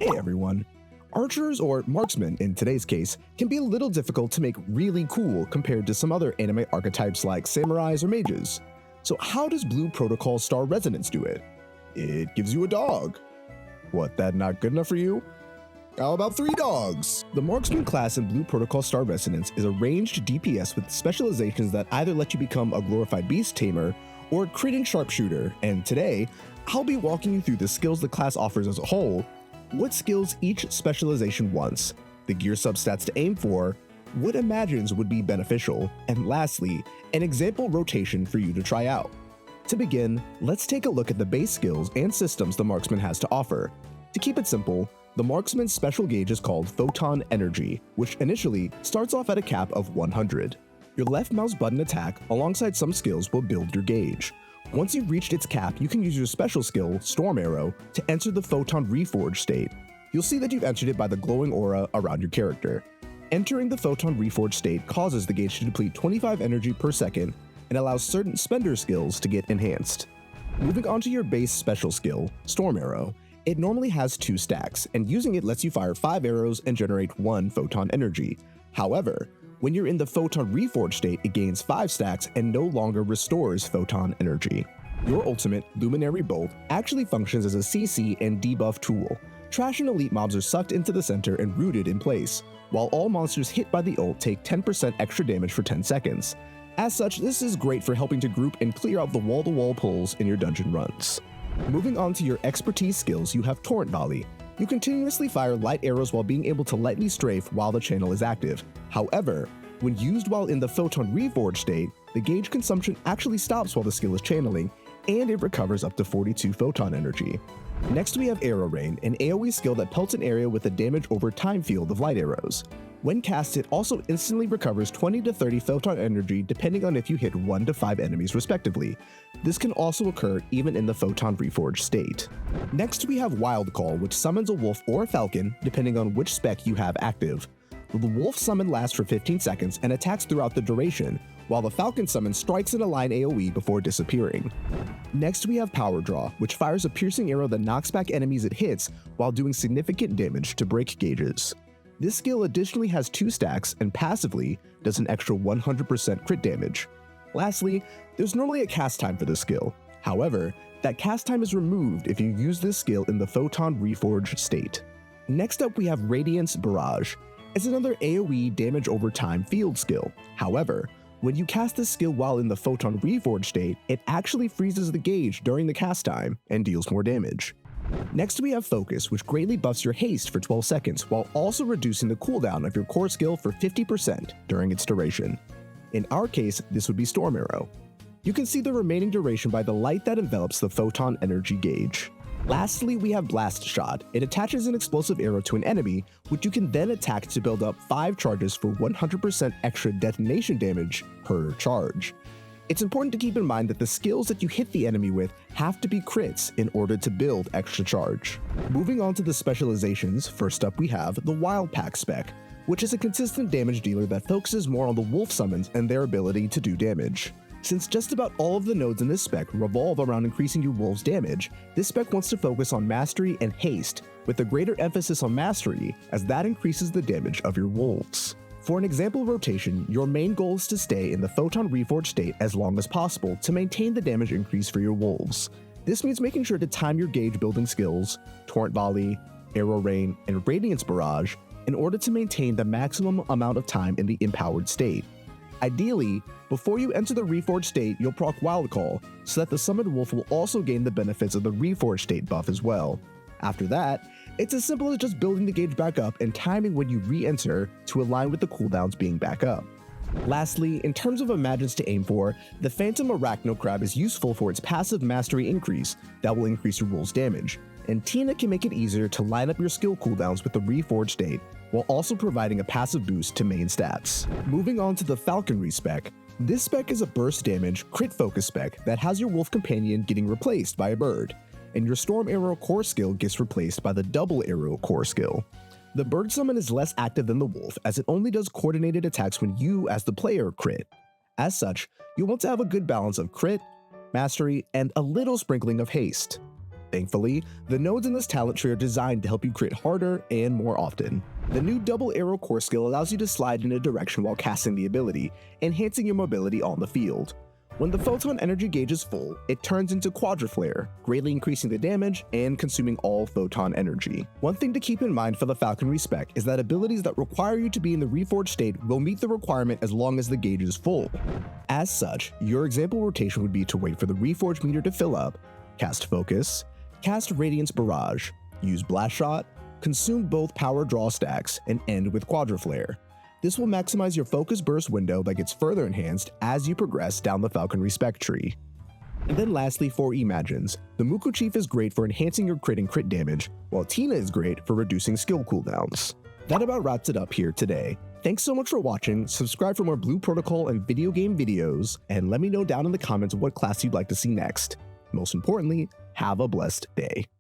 Hey everyone! Archers, or marksmen in today's case, can be a little difficult to make really cool compared to some other anime archetypes like samurais or mages. So how does Blue Protocol Star Resonance do it? It gives you a dog. What, that not good enough for you? How about 3 dogs? The Marksman class in Blue Protocol Star Resonance is a ranged DPS with specializations that either let you become a glorified beast tamer or a critting sharpshooter, and today, I'll be walking you through the skills the class offers as a whole, what skills each specialization wants, the gear substats to aim for, what imagines would be beneficial, and lastly, an example rotation for you to try out. To begin, let's take a look at the base skills and systems the Marksman has to offer. To keep it simple, the Marksman's special gauge is called Photon Energy, which initially starts off at a cap of 100. Your left mouse button attack alongside some skills will build your gauge. Once you've reached its cap, you can use your special skill, Storm Arrow, to enter the Photon Reforged state. You'll see that you've entered it by the glowing aura around your character. Entering the Photon Reforged state causes the gauge to deplete 25 energy per second and allows certain spender skills to get enhanced. Moving on to your base special skill, Storm Arrow, it normally has 2 stacks, and using it lets you fire 5 arrows and generate 1 photon energy. However, when you're in the Photon Reforged state, it gains 5 stacks and no longer restores photon energy. Your ultimate, Luminary Bolt, actually functions as a CC and debuff tool. Trash and elite mobs are sucked into the center and rooted in place, while all monsters hit by the ult take 10% extra damage for 10 seconds. As such, this is great for helping to group and clear out the wall-to-wall pulls in your dungeon runs. Moving on to your expertise skills, you have Torrent Volley. You continuously fire light arrows while being able to lightly strafe while the channel is active. However, when used while in the Photon Reforged state, the gauge consumption actually stops while the skill is channeling, and it recovers up to 42 photon energy. Next we have Arrow Rain, an AoE skill that pelts an area with a damage over time field of light arrows. When cast, it also instantly recovers 20 to 30 photon energy depending on if you hit 1 to 5 enemies respectively. This can also occur even in the Photon Reforged state. Next we have Wild Call, which summons a wolf or a falcon depending on which spec you have active. The wolf summon lasts for 15 seconds and attacks throughout the duration, while the falcon summon strikes in a line AoE before disappearing. Next we have Power Draw, which fires a piercing arrow that knocks back enemies it hits while doing significant damage to break gauges. This skill additionally has 2 stacks and passively does an extra 100% crit damage. Lastly, there's normally a cast time for this skill. However, that cast time is removed if you use this skill in the Photon Reforged state. Next up we have Radiance Barrage. It's another AoE damage over time field skill. However, when you cast this skill while in the Photon Reforged state, it actually freezes the gauge during the cast time and deals more damage. Next we have Focus, which greatly buffs your haste for 12 seconds while also reducing the cooldown of your core skill for 50% during its duration. In our case, this would be Storm Arrow. You can see the remaining duration by the light that envelops the photon energy gauge. Lastly, we have Blast Shot. It attaches an explosive arrow to an enemy, which you can then attack to build up 5 charges for 100% extra detonation damage per charge. It's important to keep in mind that the skills that you hit the enemy with have to be crits in order to build extra charge. Moving on to the specializations, first up we have the Wildpack Spec, which is a consistent damage dealer that focuses more on the wolf summons and their ability to do damage. Since just about all of the nodes in this spec revolve around increasing your wolf's damage, this spec wants to focus on mastery and haste, with a greater emphasis on mastery as that increases the damage of your wolves. For an example rotation, your main goal is to stay in the Photon Reforged state as long as possible to maintain the damage increase for your wolves. This means making sure to time your gauge building skills, Torrent Volley, Arrow Rain, and Radiance Barrage in order to maintain the maximum amount of time in the empowered state. Ideally, before you enter the Reforged state, you'll proc Wild Call so that the summoned wolf will also gain the benefits of the Reforged state buff as well. After that, it's as simple as just building the gauge back up and timing when you re-enter to align with the cooldowns being back up. Lastly, in terms of imagines to aim for, the Phantom Arachno Crab is useful for its passive mastery increase that will increase your wolf's damage, and Tina can make it easier to line up your skill cooldowns with the Reforged state, while also providing a passive boost to main stats. Moving on to the Falconry Spec. This spec is a burst damage, crit focus spec that has your wolf companion getting replaced by a bird, and your Storm Arrow core skill gets replaced by the Double Arrow core skill. The bird summon is less active than the wolf as it only does coordinated attacks when you as the player crit. As such, you want to have a good balance of crit, mastery, and a little sprinkling of haste. Thankfully, the nodes in this talent tree are designed to help you crit harder and more often. The new double arrow core skill allows you to slide in a direction while casting the ability, enhancing your mobility on the field. When the photon energy gauge is full, it turns into quadriflare, greatly increasing the damage and consuming all photon energy. One thing to keep in mind for the Falconry Spec is that abilities that require you to be in the reforged state will meet the requirement as long as the gauge is full. As such, your example rotation would be to wait for the reforged meter to fill up, cast Focus, cast Radiance Barrage, use Blast Shot, consume both power draw stacks, and end with Quadriflare. This will maximize your focus burst window that gets further enhanced as you progress down the Falconry Spec tree. And then lastly for Imagines, the Muku Chief is great for enhancing your crit and crit damage, while Tina is great for reducing skill cooldowns. That about wraps it up here today. Thanks so much for watching, subscribe for more Blue Protocol and video game videos, and let me know down in the comments what class you'd like to see next. Most importantly, have a blessed day.